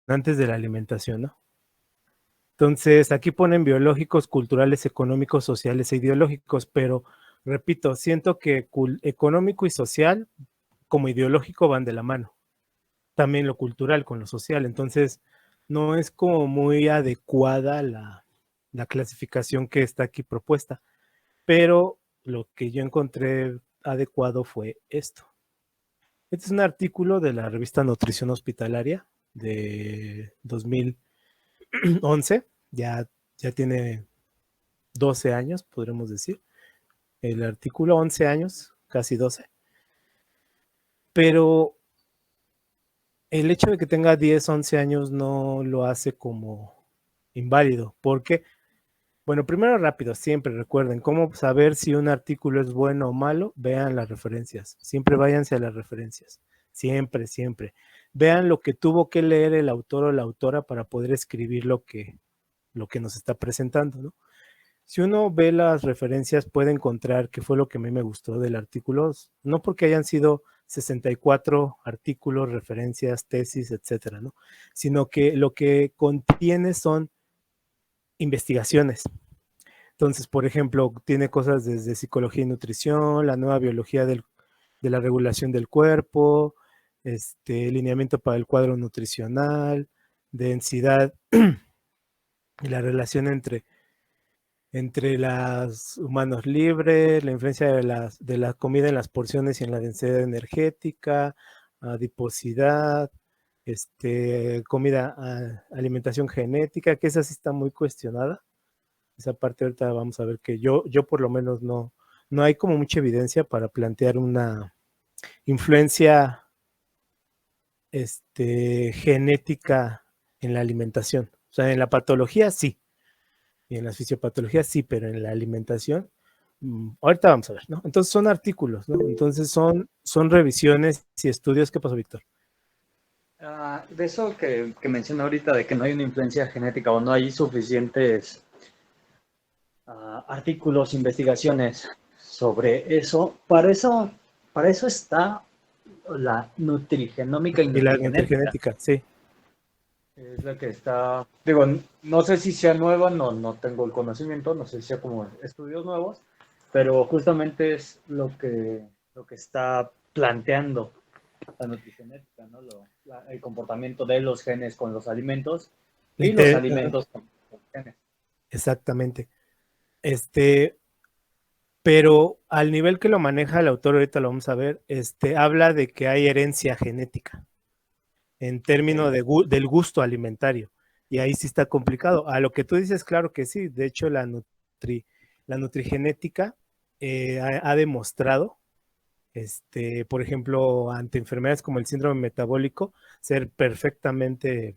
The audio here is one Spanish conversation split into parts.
de la alimentación, ¿no? Entonces, aquí ponen biológicos, culturales, económicos, sociales e ideológicos, pero repito, siento que económico y social como ideológico van de la mano. También lo cultural con lo social. Entonces, no es como muy adecuada la clasificación que está aquí propuesta, pero lo que yo encontré adecuado fue esto. Este es un artículo de la revista Nutrición Hospitalaria de 2011, ya tiene 12 años, podremos decir. El artículo 11 años, casi 12. Pero el hecho de que tenga 10, 11 años no lo hace como inválido, porque, bueno, primero rápido, siempre recuerden, cómo saber si un artículo es bueno o malo, vean las referencias, siempre váyanse a las referencias, siempre, siempre. Vean lo que tuvo que leer el autor o la autora para poder escribir lo que nos está presentando, ¿no? Si uno ve las referencias, puede encontrar qué fue lo que a mí me gustó del artículo, no porque hayan sido 64 artículos, referencias, tesis, etcétera, ¿no? Sino que lo que contiene son investigaciones. Entonces, por ejemplo, tiene cosas desde psicología y nutrición, la nueva biología de la regulación del cuerpo, lineamiento para el cuadro nutricional, densidad y la relación entre los humanos libres, la influencia de la comida en las porciones y en la densidad energética, adiposidad, comida, alimentación genética, que esa sí está muy cuestionada. Esa parte ahorita vamos a ver que yo por lo menos no hay como mucha evidencia para plantear una influencia genética en la alimentación. O sea, en la patología sí, y en las fisiopatologías sí, pero en la alimentación, ahorita vamos a ver, ¿no? Entonces son artículos, ¿no? Entonces son revisiones y estudios. ¿Qué pasó, Víctor? De eso que mencioné ahorita, de que no hay una influencia genética o no hay suficientes artículos, investigaciones sobre eso, para eso está la nutrigenómica y Y la nutrigenética. nutrigenética, sí. Es la que está, digo, no sé si sea nueva, no tengo el conocimiento, no sé si sea como estudios nuevos, pero justamente es lo que está planteando la nutrigenética, ¿no? El comportamiento de los genes con los alimentos y los alimentos con los genes. Exactamente. Este, pero al nivel que lo maneja el autor, ahorita lo vamos a ver, habla de que hay herencia genética en términos Okay. del gusto alimentario. Y ahí sí está complicado. A lo que tú dices, claro que sí. De hecho, la nutrigenética ha demostrado, por ejemplo, ante enfermedades como el síndrome metabólico, ser perfectamente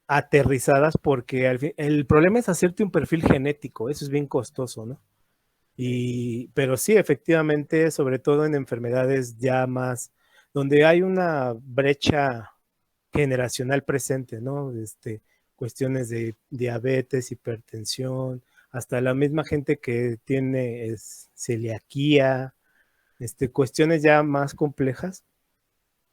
aterrizadas, porque el problema es hacerte un perfil genético. Eso es bien costoso, ¿no? Pero sí, efectivamente, sobre todo en enfermedades ya más, donde hay una brecha generacional presente, ¿no? Cuestiones de diabetes, hipertensión, hasta la misma gente que tiene celiaquía, cuestiones ya más complejas.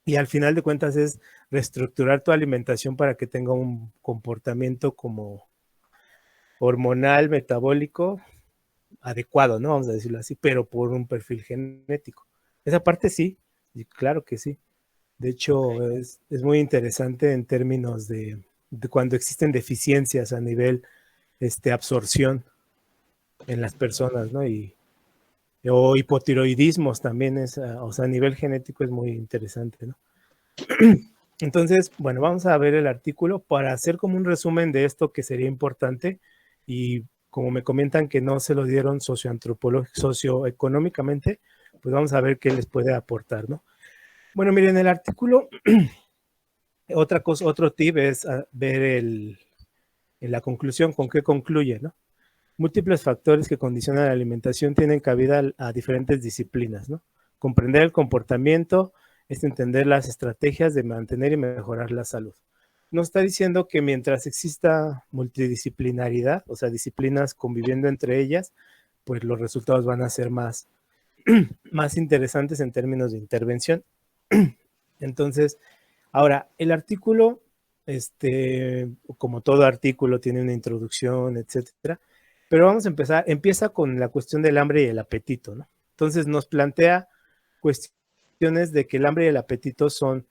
Y al final de cuentas es reestructurar tu alimentación para que tenga un comportamiento como hormonal, metabólico, adecuado, ¿no? Vamos a decirlo así, pero por un perfil genético. Esa parte sí, y claro que sí. De hecho, Okay. es muy interesante en términos de cuando existen deficiencias a nivel absorción en las personas, ¿no? O hipotiroidismos también es, o sea, a nivel genético es muy interesante, ¿no? Entonces, bueno, vamos a ver el artículo para hacer como un resumen de esto que sería importante y como me comentan que no se lo dieron socioeconómicamente, pues vamos a ver qué les puede aportar, ¿no? Bueno, miren, el artículo, otra cosa, otro tip es ver en la conclusión con qué concluye, ¿no? Múltiples factores que condicionan la alimentación tienen cabida a diferentes disciplinas, ¿no? Comprender el comportamiento es entender las estrategias de mantener y mejorar la salud. Nos está diciendo que mientras exista multidisciplinaridad, o sea, disciplinas conviviendo entre ellas, pues los resultados van a ser más interesantes en términos de intervención. Entonces, Ahora, el artículo, como todo artículo, tiene una introducción, etcétera, pero vamos a empezar, empieza con la cuestión del hambre y el apetito, ¿no? Entonces nos plantea cuestiones de que el hambre y el apetito son,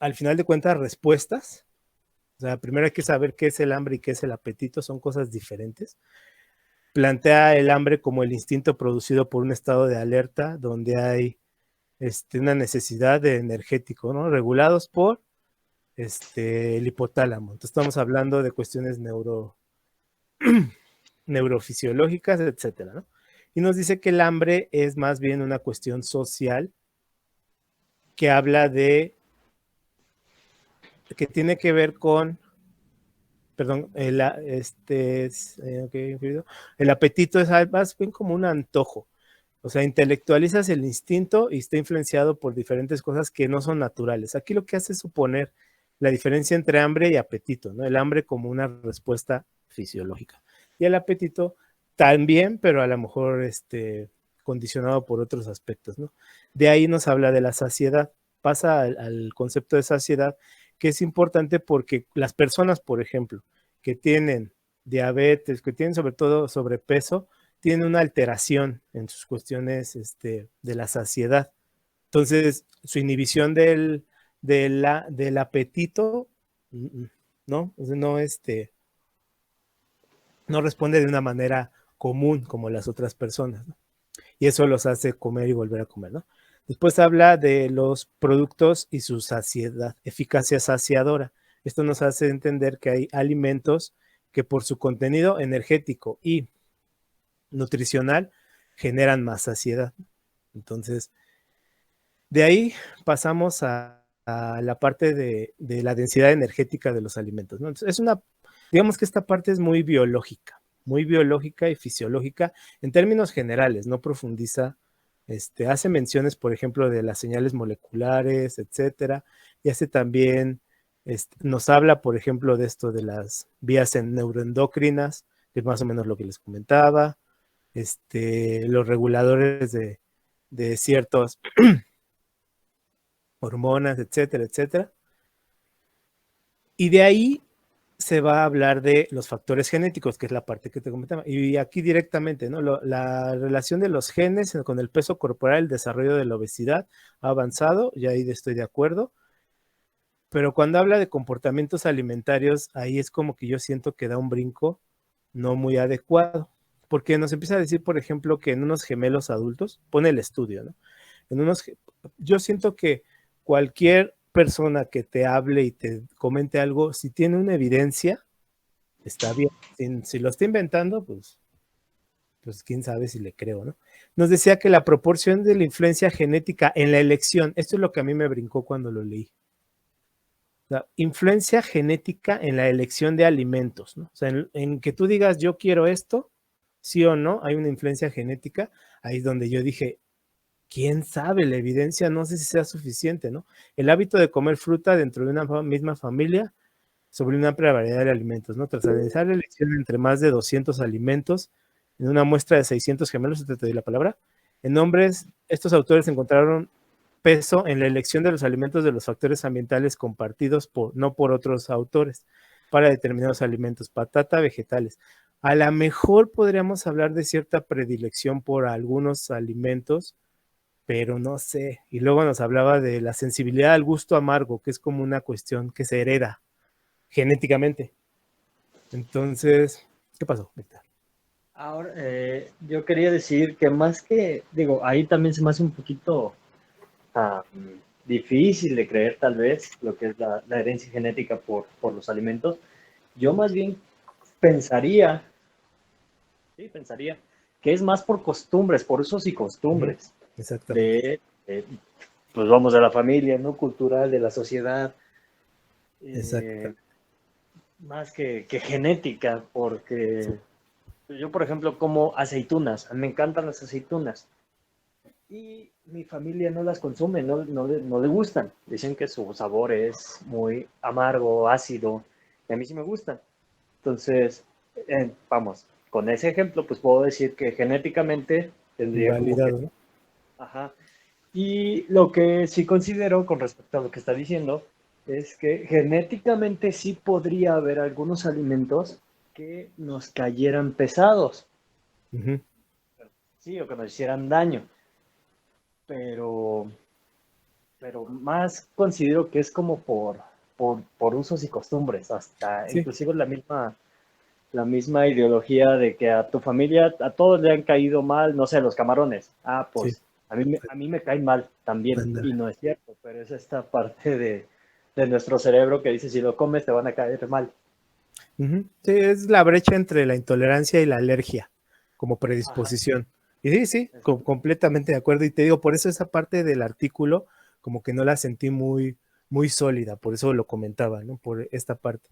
al final de cuentas, respuestas. O sea, primero hay que saber qué es el hambre y qué es el apetito, son cosas diferentes. Plantea el hambre como el instinto producido por un estado de alerta donde hay una necesidad de energético, ¿no? Regulados por el hipotálamo. Entonces estamos hablando de cuestiones neurofisiológicas, etcétera, ¿no? Y nos dice que el hambre es más bien una cuestión social que habla de, que tiene que ver con, perdón, el apetito es más bien como un antojo. O sea, intelectualizas el instinto y está influenciado por diferentes cosas que no son naturales. Aquí lo que hace es suponer la diferencia entre hambre y apetito, ¿no? El hambre como una respuesta fisiológica. Y el apetito también, pero a lo mejor condicionado por otros aspectos, ¿no? De ahí nos habla de la saciedad. Pasa al concepto de saciedad, que es importante porque las personas, por ejemplo, que tienen diabetes, que tienen sobre todo sobrepeso, tienen una alteración en sus cuestiones de la saciedad. Entonces, su inhibición del apetito, ¿no? No, no responde de una manera común como las otras personas, ¿no? Y eso los hace comer y volver a comer, ¿no? Después habla de los productos y su saciedad, eficacia saciadora. Esto nos hace entender que hay alimentos que por su contenido energético y nutricional generan más saciedad. Entonces, de ahí pasamos a la parte de la densidad energética de los alimentos, ¿no? Entonces, digamos que esta parte es muy biológica y fisiológica en términos generales, no profundiza, hace menciones, por ejemplo, de las señales moleculares, etcétera, y hace también, nos habla, por ejemplo, de esto de las vías neuroendocrinas, que es más o menos lo que les comentaba, los reguladores de ciertas hormonas, etcétera, etcétera. Y de ahí se va a hablar de los factores genéticos, que es la parte que te comentaba. Y aquí directamente, ¿no? La relación de los genes con el peso corporal, el desarrollo de la obesidad ha avanzado, y ahí estoy de acuerdo. Pero cuando habla de comportamientos alimentarios, ahí es como que yo siento que da un brinco no muy adecuado. Porque nos empieza a decir, por ejemplo, que en unos gemelos adultos, pone el estudio, ¿no? Yo siento que cualquier persona que te hable y te comente algo, si tiene una evidencia, está bien. Si lo está inventando, pues quién sabe si le creo, ¿no? Nos decía que la proporción de la influencia genética en la elección, esto es lo que a mí me brincó cuando lo leí. La influencia genética en la elección de alimentos, ¿no? O sea, en que tú digas yo quiero esto, sí o no, hay una influencia genética, ahí es donde yo dije, quién sabe, la evidencia no sé si sea suficiente, ¿no? El hábito de comer fruta dentro de una misma familia sobre una amplia variedad de alimentos, ¿no? Tras realizar la elección entre más de 200 alimentos en una muestra de 600 gemelos, te doy la palabra, en hombres, estos autores encontraron peso en la elección de los alimentos de los factores ambientales compartidos no por otros autores para determinados alimentos, patata, vegetales. A lo mejor podríamos hablar de cierta predilección por algunos alimentos, pero no sé. Y luego nos hablaba de la sensibilidad al gusto amargo, que es como una cuestión que se hereda genéticamente. Entonces, ¿qué pasó, Víctor? Ahora, yo quería decir que más que, digo, ahí también se me hace un poquito difícil de creer tal vez lo que es la herencia genética por los alimentos. Yo más bien pensaría, sí, pensaría que es más por costumbres, por usos y costumbres Exactamente. de, pues vamos, de la familia, ¿no? Cultural, de la sociedad, Exactamente. más que genética, porque yo, por ejemplo, como aceitunas, me encantan las aceitunas, y mi familia no las consume, no le gustan. Dicen que su sabor es muy amargo, ácido, y a mí sí me gustan. Entonces, vamos, con ese ejemplo, pues puedo decir que genéticamente tendría como que, Invalidado, ¿no? ajá. Y lo que sí considero con respecto a lo que está diciendo, es que genéticamente sí podría haber algunos alimentos que nos cayeran pesados, Ujú. sí, o que nos hicieran daño, pero, pero más considero que es como por usos y costumbres, hasta Sí, inclusive la misma ideología de que a tu familia, a todos le han caído mal, no sé, los camarones. Ah, sí, pues a mí me caen mal también, y ándale. no es cierto, pero es esta parte de nuestro cerebro que dice, si lo comes te van a caer mal. Ujú. Sí, es la brecha entre la intolerancia y la alergia como Ajá, predisposición. Y sí, sí, exacto. completamente de acuerdo. Y te digo, por eso esa parte del artículo como que no la sentí muy, muy sólida, por eso lo comentaba, ¿no? Por esta parte.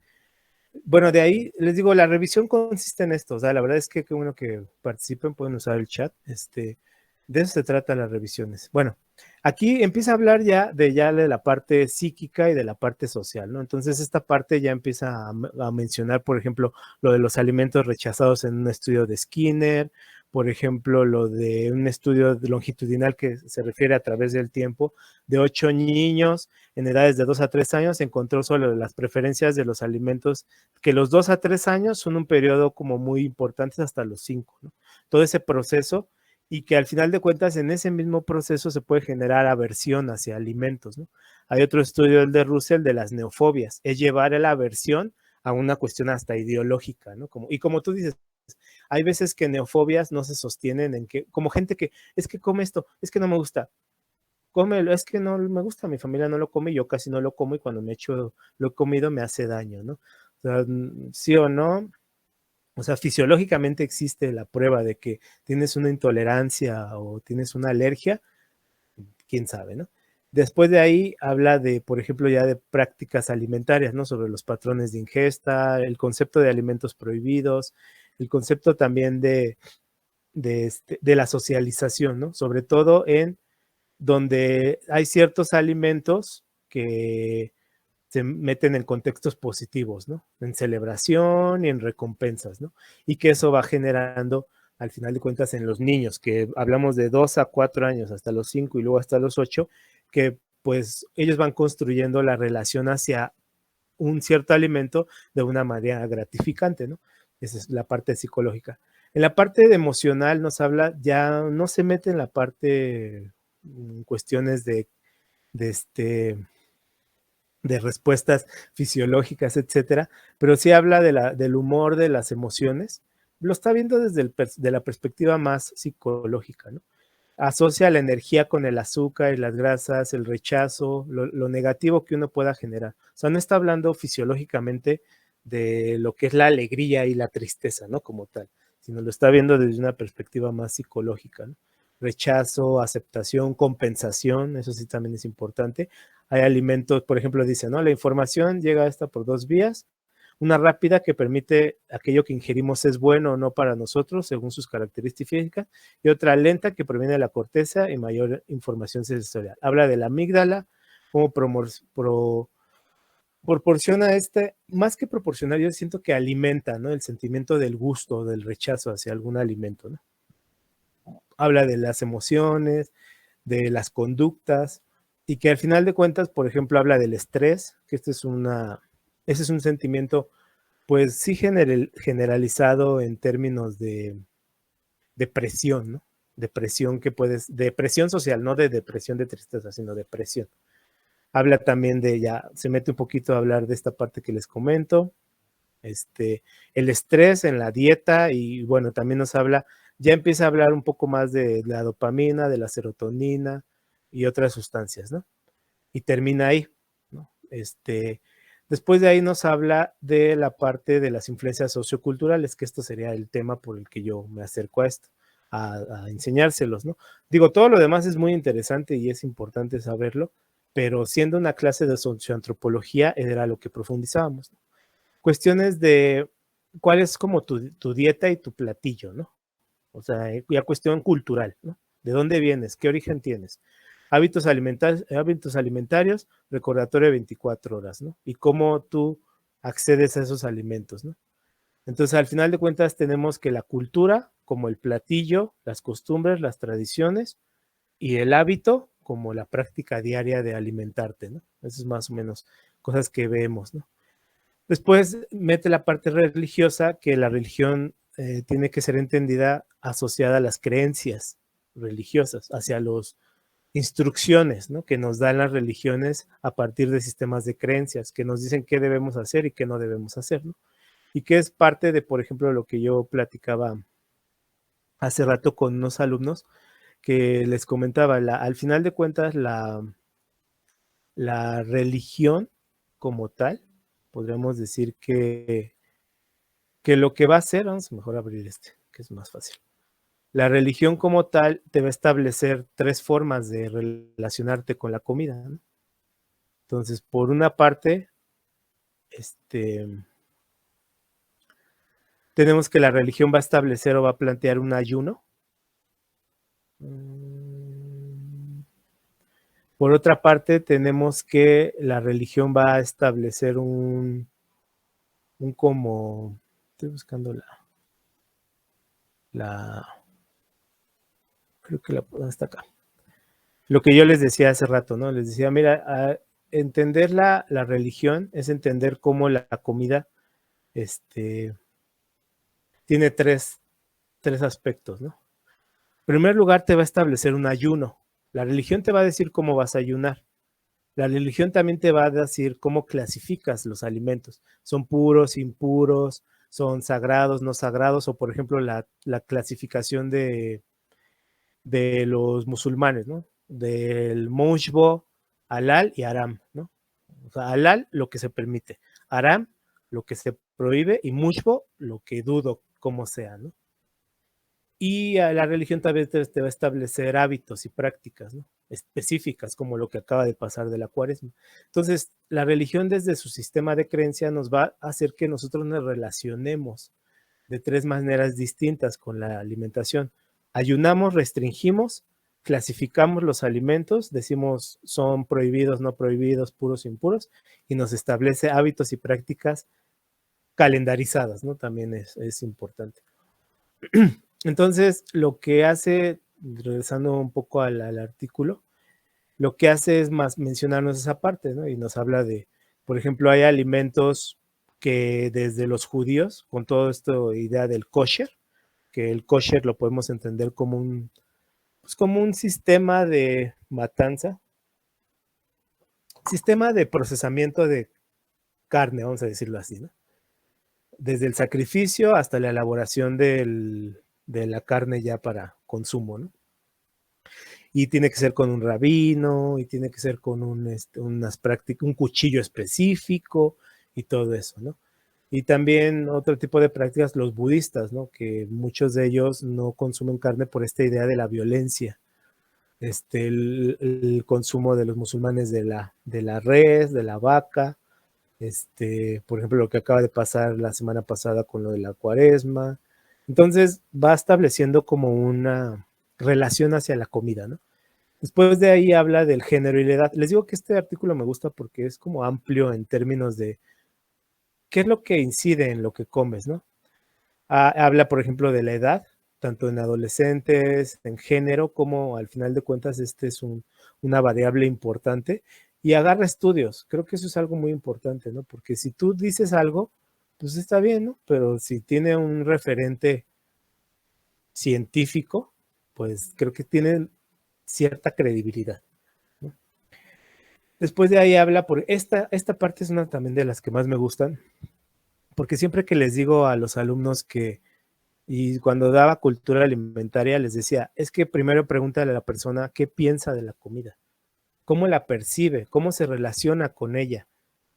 Bueno, de ahí les digo, la revisión consiste en esto, o sea, la verdad es que qué bueno que participen, pueden usar el chat, de eso se trata las revisiones. Bueno, aquí empieza a hablar ya de la parte psíquica y de la parte social, ¿no? Entonces esta parte ya empieza a mencionar, por ejemplo, lo de los alimentos rechazados en un estudio de Skinner, por ejemplo, lo de un estudio longitudinal que se refiere a través del tiempo de 8 niños en edades de 2 a 3 años, encontró solo las preferencias de los alimentos que los 2 a 3 años son un periodo como muy importante hasta los 5, ¿no? Todo ese proceso y que al final de cuentas en ese mismo proceso se puede generar aversión hacia alimentos, ¿no? Hay otro estudio, el de Russell, de las neofobias, es llevar la aversión a una cuestión hasta ideológica, ¿no? Y como tú dices, hay veces que neofobias no se sostienen en que, como gente que, es que come esto, es que no me gusta, cómelo, es que no me gusta, mi familia no lo come, yo casi no lo como y cuando me echo lo he comido me hace daño, ¿no? O sea, sí o no, o sea, fisiológicamente existe la prueba de que tienes una intolerancia o tienes una alergia, quién sabe, ¿no? Después de ahí habla de, por ejemplo, ya de prácticas alimentarias, ¿no? Sobre los patrones de ingesta, el concepto de alimentos prohibidos, el concepto también de la socialización, ¿no? Sobre todo en donde hay ciertos alimentos que se meten en contextos positivos, ¿no? En celebración y en recompensas, ¿no? Y que eso va generando, al final de cuentas, en los niños, que hablamos de 2 a 4 años, hasta los 5 y luego hasta los 8, que pues ellos van construyendo la relación hacia un cierto alimento de una manera gratificante, ¿no? Esa es la parte psicológica. En la parte de emocional nos habla, ya no se mete en la parte, cuestiones de de respuestas fisiológicas, etcétera, pero sí habla del humor, de las emociones. Lo está viendo desde de la perspectiva más psicológica, ¿no? Asocia la energía con el azúcar y las grasas, el rechazo, lo negativo que uno pueda generar. O sea, no está hablando fisiológicamente de lo que es la alegría y la tristeza, ¿no? Como tal, sino lo está viendo desde una perspectiva más psicológica, ¿no? Rechazo, aceptación, compensación, eso sí también es importante. Hay alimentos, por ejemplo, dice, ¿no? La información llega a esta por dos vías, una rápida que permite aquello que ingerimos es bueno o no para nosotros según sus características físicas, y otra lenta que proviene de la corteza y mayor información sensorial. Habla de la amígdala, cómo proporciona más que proporcionar, yo siento que alimenta, ¿no? El sentimiento del gusto, del rechazo hacia algún alimento, ¿no? Habla de las emociones, de las conductas, y que al final de cuentas, por ejemplo, habla del estrés, que ese es un sentimiento pues sí generalizado en términos de depresión, ¿no? Depresión depresión social, no de depresión de tristeza, sino depresión. Habla también se mete un poquito a hablar de esta parte que les comento, el estrés en la dieta y bueno, también ya empieza a hablar un poco más de la dopamina, de la serotonina y otras sustancias, ¿no? Y termina ahí, ¿no? Después de ahí nos habla de la parte de las influencias socioculturales, que esto sería el tema por el que yo me acerco a esto, a enseñárselos, ¿no? Digo, todo lo demás es muy interesante y es importante saberlo, pero siendo una clase de socioantropología era lo que profundizábamos, ¿no? Cuestiones de cuál es como tu dieta y tu platillo, ¿no? O sea, ya cuestión cultural, ¿no? ¿De dónde vienes? ¿Qué origen tienes? Hábitos alimentarios, recordatorio de 24 horas, ¿no? Y cómo tú accedes a esos alimentos, ¿no? Entonces, al final de cuentas, tenemos que la cultura, como el platillo, las costumbres, las tradiciones, y el hábito, como la práctica diaria de alimentarte, ¿no? Eso es más o menos cosas que vemos, ¿no? Después mete la parte religiosa, que la religión tiene que ser entendida asociada a las creencias religiosas, hacia las instrucciones, ¿no?, que nos dan las religiones a partir de sistemas de creencias, que nos dicen qué debemos hacer y qué no debemos hacer, ¿no? Y que es parte de, por ejemplo, lo que yo platicaba hace rato con unos alumnos, que les comentaba, al final de cuentas, la religión como tal, podríamos decir que lo que va a hacer, vamos a mejor abrir que es más fácil. La religión como tal te va a establecer 3 formas de relacionarte con la comida, ¿no? Entonces, por una parte, tenemos que la religión va a establecer o va a plantear un ayuno. Por otra parte, tenemos que la religión va a establecer un como, estoy buscando creo que está acá. Lo que yo les decía hace rato, ¿no? Les decía, mira, entender la religión es entender cómo la comida tiene tres aspectos, ¿no? En primer lugar, te va a establecer un ayuno. La religión te va a decir cómo vas a ayunar. La religión también te va a decir cómo clasificas los alimentos. ¿Son puros, impuros? ¿Son sagrados, no sagrados? O, por ejemplo, la clasificación de los musulmanes, ¿no? Del mushbo, halal y haram, ¿no? O sea, halal, lo que se permite. Haram, lo que se prohíbe. Y mushbo, lo que dudo cómo sea, ¿no? Y a la religión también te va a establecer hábitos y prácticas, ¿no?, específicas, como lo que acaba de pasar de la Cuaresma. Entonces, la religión desde su sistema de creencia nos va a hacer que nosotros nos relacionemos de 3 maneras distintas con la alimentación. Ayunamos, restringimos, clasificamos los alimentos, decimos son prohibidos, no prohibidos, puros, impuros, y nos establece hábitos y prácticas calendarizadas, ¿no? También es importante. Entonces, lo que hace, regresando un poco al artículo, lo que hace es más mencionarnos esa parte, ¿no? Y nos habla de, por ejemplo, hay alimentos que desde los judíos, con toda esta idea del kosher, que el kosher lo podemos entender como como un sistema de matanza, sistema de procesamiento de carne, vamos a decirlo así, ¿no? Desde el sacrificio hasta la elaboración de la carne ya para consumo, ¿no? Y tiene que ser con un rabino, y tiene que ser con un cuchillo específico y todo eso, ¿no? Y también otro tipo de prácticas, los budistas, ¿no? Que muchos de ellos no consumen carne por esta idea de la violencia. El consumo de los musulmanes de la res, de la vaca, por ejemplo, lo que acaba de pasar la semana pasada con lo de la Cuaresma. Entonces va estableciendo como una relación hacia la comida, ¿no? Después de ahí habla del género y la edad. Les digo que este artículo me gusta porque es como amplio en términos de qué es lo que incide en lo que comes, ¿no? Habla, por ejemplo, de la edad, tanto en adolescentes, en género, como al final de cuentas es una variable importante, y agarra estudios. Creo que eso es algo muy importante, ¿no? Porque si tú dices algo, pues está bien, ¿no? Pero si tiene un referente científico, pues creo que tiene cierta credibilidad, ¿no? Después de ahí habla, por esta parte es una también de las que más me gustan, porque siempre que les digo a los alumnos y cuando daba cultura alimentaria les decía, es que primero pregúntale a la persona qué piensa de la comida, cómo la percibe, cómo se relaciona con ella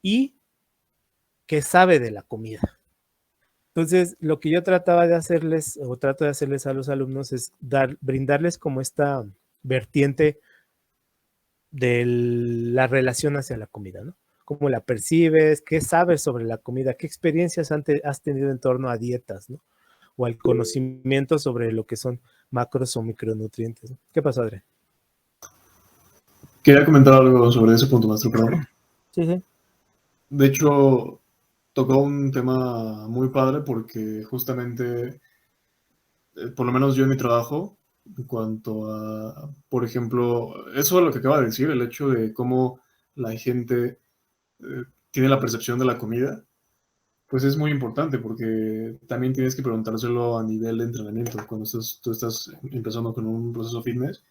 y qué sabe de la comida. Entonces, lo que yo trataba de hacerles, o trato de hacerles a los alumnos, es brindarles como esta vertiente de la relación hacia la comida, ¿no? Cómo la percibes, qué sabes sobre la comida, qué experiencias has tenido en torno a dietas, ¿no? O al conocimiento sobre lo que son macros o micronutrientes, ¿no? ¿Qué pasó, Adrián? Quería comentar algo sobre ese punto, maestro, perdón. Sí, sí. De hecho, tocó un tema muy padre porque justamente, por lo menos yo en mi trabajo, en cuanto a, por ejemplo, eso es lo que acaba de decir, el hecho de cómo la gente tiene la percepción de la comida, pues es muy importante porque también tienes que preguntárselo a nivel de entrenamiento. Cuando tú estás empezando con un proceso fitness,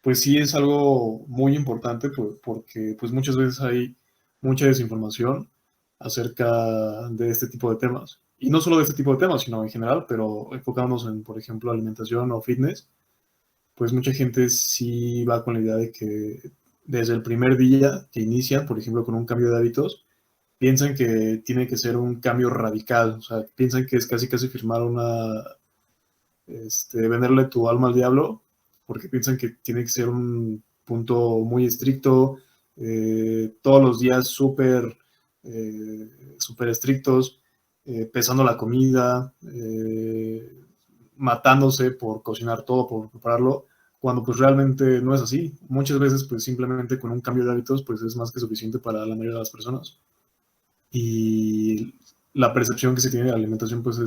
pues sí es algo muy importante porque pues muchas veces hay mucha desinformación acerca de este tipo de temas. Y no solo de este tipo de temas, sino en general, pero enfocándonos en, por ejemplo, alimentación o fitness, pues mucha gente sí va con la idea de que desde el primer día que inician, por ejemplo, con un cambio de hábitos, piensan que tiene que ser un cambio radical, o sea, piensan que es casi casi firmar venderle tu alma al diablo, porque piensan que tiene que ser un punto muy estricto, todos los días súper estrictos, pesando la comida, matándose por cocinar todo, por prepararlo, cuando pues realmente no es así. Muchas veces pues simplemente con un cambio de hábitos pues es más que suficiente para la mayoría de las personas. Y la percepción que se tiene de la alimentación pues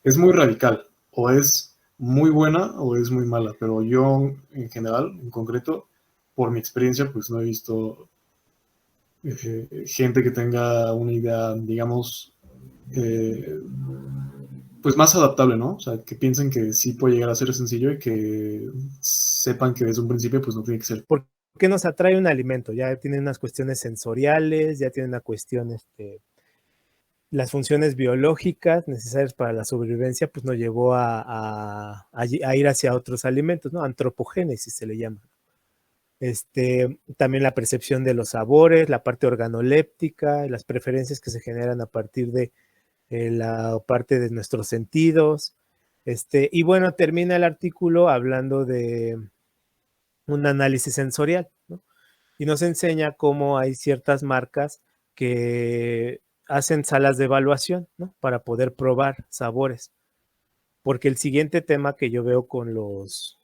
es muy radical, o es muy buena o es muy mala, pero yo en general, en concreto, por mi experiencia, pues no he visto gente que tenga una idea, digamos, pues más adaptable, ¿no? O sea, que piensen que sí puede llegar a ser sencillo y que sepan que desde un principio pues no tiene que ser. ¿Por qué nos atrae un alimento? Ya tiene unas cuestiones sensoriales, ya tiene una cuestión, las funciones biológicas necesarias para la sobrevivencia, pues nos llevó a ir hacia otros alimentos, ¿no? Antropogénesis se le llama. También la percepción de los sabores, la parte organoléptica, las preferencias que se generan a partir de la parte de nuestros sentidos. Y bueno, termina el artículo hablando de un análisis sensorial, ¿no? Y nos enseña cómo hay ciertas marcas que hacen salas de evaluación, ¿no? Para poder probar sabores. Porque el siguiente tema que yo veo con los